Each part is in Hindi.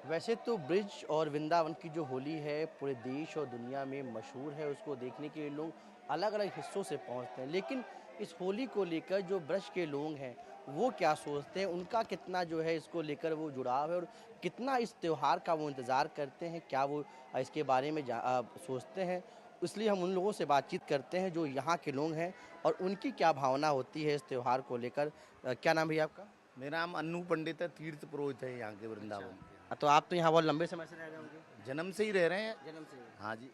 वैसे तो ब्रिज और वृंदावन की जो होली है पूरे देश और दुनिया में मशहूर है। उसको देखने के लिए लोग अलग अलग हिस्सों से पहुंचते हैं, लेकिन इस होली को लेकर जो ब्रज के लोग हैं वो क्या सोचते हैं, उनका कितना जो है इसको लेकर वो जुड़ाव है और कितना इस त्यौहार का वो इंतज़ार करते हैं, क्या वो इसके बारे में सोचते हैं। इसलिए हम उन लोगों से बातचीत करते हैं जो यहाँ के लोग हैं और उनकी क्या भावना होती है इस त्यौहार को लेकर। क्या नाम भैया आपका? मेरा नाम अन्नू पंडित है, तीर्थ पुरोहित है यहाँ के वृंदावन के। तो आप तो यहाँ बहुत लंबे समय से रह रहे होंगे। जन्म से ही रह रहे हैं। जन्म से? हाँ जी।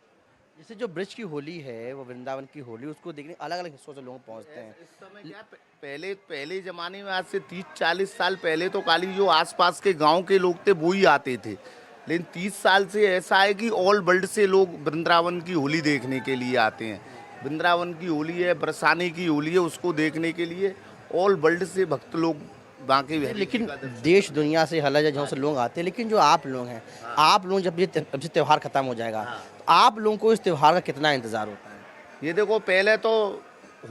जैसे जो ब्रज की होली है वो वृंदावन की होली, उसको देखने अलग अलग हिस्सों से लोग पहुंचते हैं। इस समय क्या पहले पहले जमाने में आज से 30-40 साल पहले तो खाली जो आसपास के गांव के लोग थे वो ही आते थे, लेकिन 30 साल से ऐसा है कि ऑल वर्ल्ड से लोग वृंदावन की होली देखने के लिए आते हैं। वृंदावन की होली है, बरसाने की होली है, उसको देखने के लिए ऑल वर्ल्ड से भक्त लोग बांके बिहारी लेकिन देश दुनिया से हर जगह से लोग आते हैं, लेकिन जो आप लोग हैं, आप लोग जब ये त्यौहार खत्म हो जाएगा तो आप लोगों को इस त्यौहार का कितना इंतजार होता है? ये देखो, पहले तो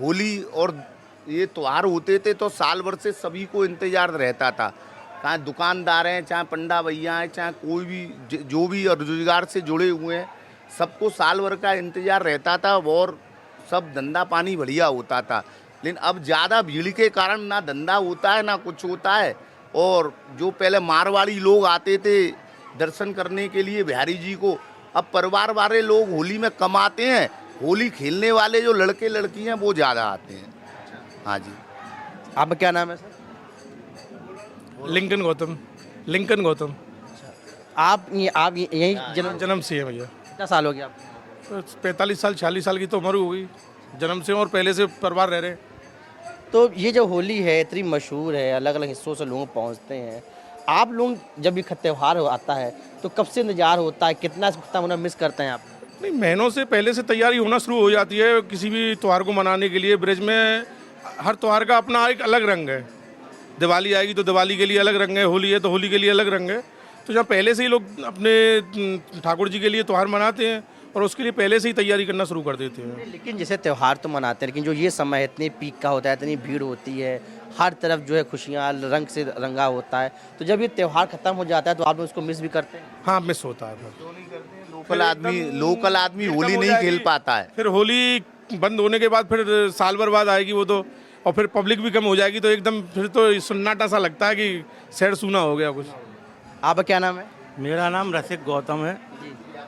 होली और ये त्योहार होते थे तो साल भर से सभी को इंतजार रहता था। चाहे दुकानदार हैं, चाहे पंडा भैया हैं, चाहे कोई भी जो भी रोजगार से जुड़े हुए हैं, सबको साल भर का इंतजार रहता था और सब धंधा पानी बढ़िया होता था। लेकिन अब ज़्यादा भीड़ के कारण ना धंधा होता है ना कुछ होता है। और जो पहले मारवाड़ी लोग आते थे दर्शन करने के लिए बिहारी जी को, अब परिवार वाले लोग होली में कम आते हैं। होली खेलने वाले जो लड़के लड़की हैं वो ज़्यादा आते हैं। हाँ जी। आपका क्या नाम है sir? Lincoln Gautam. Lincoln Gautam. आप यही जन्म से है भैया। कितना साल हो गया आपको? 45 साल 46 साल की तो उम्र हो गई जन्म से, और पहले से परिवार रह रहे हैं। तो ये जो होली है इतनी मशहूर है, अलग अलग हिस्सों से लोग पहुंचते हैं। आप लोग जब ये त्यौहार आता है तो कब से इंतजार होता है, कितना खत्म होना मिस करते हैं आप? नहीं, महीनों से पहले से तैयारी होना शुरू हो जाती है किसी भी त्यौहार को मनाने के लिए। ब्रज में हर त्यौहार का अपना एक अलग रंग है। दिवाली आएगी तो दिवाली के लिए अलग रंग है, होली है तो होली के लिए अलग रंग है। तो जहाँ पहले से ही लोग अपने ठाकुर जी के लिए त्यौहार मनाते हैं और उसके लिए पहले से ही तैयारी करना शुरू कर देते हैं। लेकिन जैसे त्यौहार तो मनाते हैं, लेकिन जो ये समय है इतनी पीक का होता है, इतनी भीड़ होती है, हर तरफ जो है खुशियाँ रंग से रंगा होता है, तो जब ये त्यौहार खत्म हो जाता है तो आप लोग उसको मिस भी करते हैं? हाँ, मिस होता है। लोकल आदमी होली नहीं खेल पाता है। फिर होली बंद होने के बाद फिर साल भर बाद आएगी वो तो, और फिर पब्लिक भी कम हो जाएगी तो एकदम फिर तो सन्नाटा सा लगता है कि शहर सूना हो गया कुछ। आपका क्या नाम है? मेरा नाम रसिक गौतम है।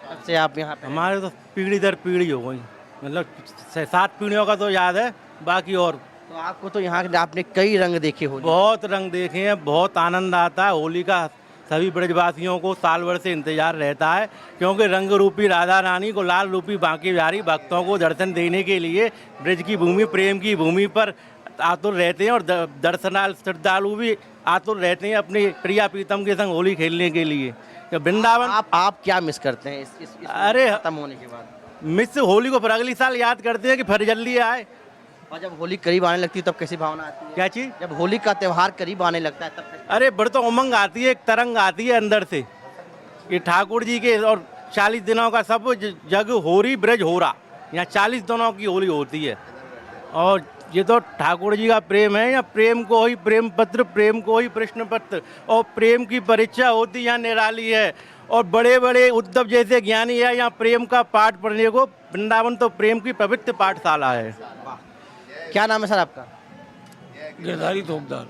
कब से आप यहाँ पे? हमारे तो पीढ़ी दर पीढ़ी हो गई, मतलब 7 पीढ़ियों का तो याद है, बाकी और तो आपको तो यहाँ के आपने कई रंग देखे होंगे। बहुत रंग देखे हैं, बहुत आनंद आता है। होली का सभी ब्रजवासियों को साल भर से इंतजार रहता है, क्योंकि रंग रूपी राधा रानी को लाल रूपी बांके बिहारी भक्तों को दर्शन देने के लिए ब्रज की भूमि, प्रेम की भूमि पर आतुर रहते हैं और दर्शनाल श्रद्धालु भी आतुर रहते हैं अपनी प्रिया प्रीतम के संग होली खेलने के लिए। तो वृंदावन आप क्या मिस करते हैं इस अरे खत्म होने के बाद? मिस होली को फिर अगली साल याद करते हैं कि फिर जल्दी आए। और जब होली करीब आने लगती है तब कैसी भावना आती है? क्या चीज़? जब होली का त्यौहार करीब आने लगता है तब अरे बड़ तो उमंग आती है, एक तरंग आती है अंदर से कि ठाकुर जी के, और 40 दिनों का सब जग होरी ब्रज हो रहा, यहाँ 40 दिनों की होली होती है। और ये तो ठाकुर जी का प्रेम है, या प्रेम को ही प्रेम पत्र, प्रेम को ही प्रश्न पत्र, और प्रेम की परीक्षा होती यहाँ निराली है। और बड़े बड़े उद्धव जैसे ज्ञानी है यहाँ प्रेम का पाठ पढ़ने को। वृंदावन तो प्रेम की पवित्र पाठशाला है। क्या नाम है सर आपका? गिरधारी थोकदार।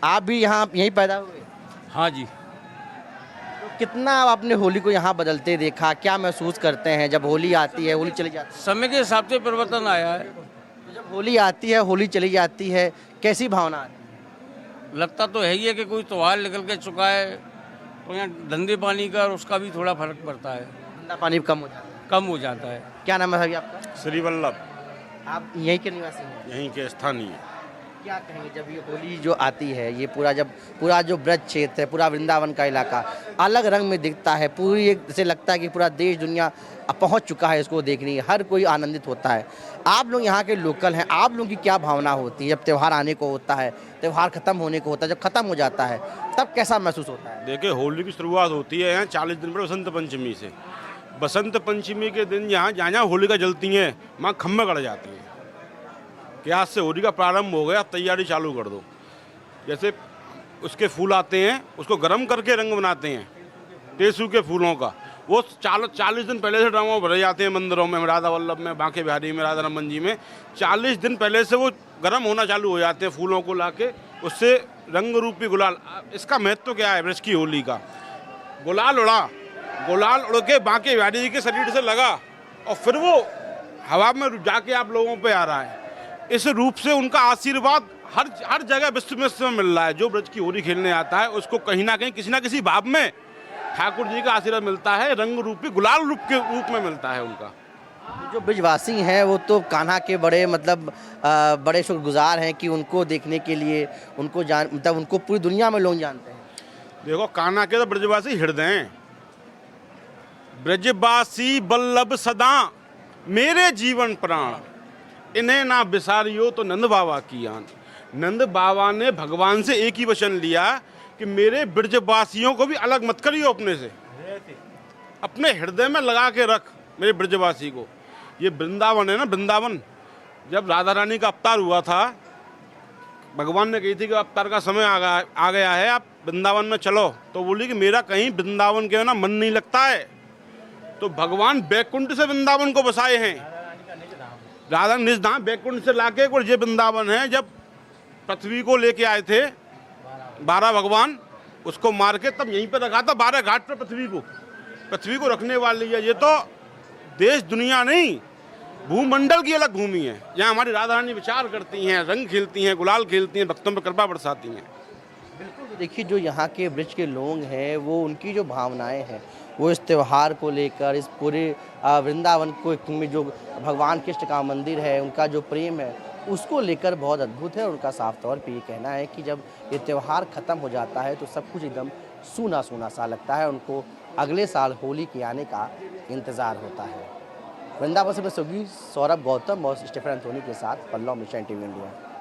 आप भी यहाँ यहीं पैदा हुए? हाँ जी। तो कितना आपने होली को यहाँ बदलते देखा, क्या महसूस करते हैं जब होली आती है, होली चली जाती है? समय के हिसाब से परिवर्तन आया है। तो जब होली आती है, होली चली जाती है, कैसी भावना आती है? लगता तो है ही है कि कोई त्योहार निकल के चुका है, तो यहाँ धंधे पानी का और उसका भी थोड़ा फर्क पड़ता है, ठंडा पानी कम हो जाता है। कम हो जाता है। क्या नाम है सर आपका? श्री वल्लभ। आप यहीं के निवासी हैं? यहीं के स्थानीय। क्या कहेंगे जब ये होली जो आती है, ये पूरा जो ब्रज क्षेत्र है, पूरा वृंदावन का इलाका अलग रंग में दिखता है, पूरी एक जैसे लगता है कि पूरा देश दुनिया अब पहुंच चुका है इसको देखने, हर कोई आनंदित होता है। आप लोग यहाँ के लोकल हैं, आप लोगों की क्या भावना होती है जब त्यौहार आने को होता है, त्यौहार खत्म होने को होता है, जब खत्म हो जाता है तब कैसा महसूस होता है? देखिए, होली की शुरुआत होती है यहाँ 40 दिन पर बसंत पंचमी से। बसंत पंचमी के दिन यहाँ जहाँ जहाँ होलिका जलती हैं वहाँ खम्भे गड़ जाती हैं कि आज से होली का प्रारंभ हो गया, तैयारी चालू कर दो। जैसे उसके फूल आते हैं, उसको गर्म करके रंग बनाते हैं टेसू के फूलों का। वो 40 दिन पहले से ड्रामा भरे जाते हैं मंदिरों में, राधा वल्लभ में, बांके बिहारी में, राधा रमन जी में। 40 दिन पहले से वो गर्म होना चालू हो जाते हैं फूलों को लाके, उससे रंग रूपी गुलाल। इसका महत्व क्या है ब्रज की होली का? गुलाल उड़ के बांके बिहारी जी के शरीर से लगा और फिर वो हवा में जाके आप लोगों पे आ रहा है। इस रूप से उनका आशीर्वाद हर जगह विश्व में मिल रहा है। जो ब्रज की होली खेलने आता है उसको कहीं ना कहीं किसी ना किसी भाव में ठाकुर जी का आशीर्वाद मिलता है, रंग रूपी गुलाल रूप में मिलता है उनका। जो ब्रिजवासी हैं वो तो कान्हा के बड़े मतलब बड़े शुक्रगुजार हैं कि उनको देखने के लिए उनको पूरी दुनिया में लोग जानते हैं। देखो, कान्हा के तो ब्रजवासी हृदय हैं। ब्रजवासी बल्लभ सदा मेरे जीवन प्राण, इन्हें ना बिसारियो तो नंद बाबा की आन। नंद बाबा ने भगवान से एक ही वचन लिया कि मेरे ब्रजवासियों को भी अलग मत करियो अपने से, अपने हृदय में लगा के रख मेरे ब्रजवासी को। ये वृंदावन है ना, वृंदावन जब राधा रानी का अवतार हुआ था, भगवान ने कही थी कि अवतार का समय आ गया है, आप वृंदावन में चलो। तो बोली कि मेरा कहीं वृंदावन के ना मन नहीं लगता है। तो भगवान बैकुंठ से वृंदावन को बसाए हैं। राधा निज धाम बैकुंठ से लाके और ये वृंदावन है। जब पृथ्वी को लेके आए थे 12 भगवान, उसको मार के तब यहीं पे रखा था 12 घाट पे पृथ्वी को रखने वाली है। ये तो देश दुनिया नहीं, भूमंडल की अलग भूमि है। यहाँ हमारी राधा रानी विचार करती हैं, रंग खेलती हैं, गुलाल खेलती हैं, भक्तों पर कृपा बरसाती हैं। बिल्कुल, तो देखिए जो यहाँ के ब्रिज के लोग हैं वो उनकी जो भावनाएं हैं वो इस त्यौहार को लेकर, इस पूरे वृंदावन को में जो भगवान कृष्ण का मंदिर है, उनका जो प्रेम है उसको लेकर बहुत अद्भुत है। और उनका साफ तौर पे ये कहना है कि जब ये त्यौहार ख़त्म हो जाता है तो सब कुछ एकदम सूना सूना सा लगता है। उनको अगले साल होली के आने का इंतज़ार होता है। वृंदावन से मैं सौरभ गौतम और स्टीफन एंथोनी के साथ पल्लव मिशन टीवी इंडिया।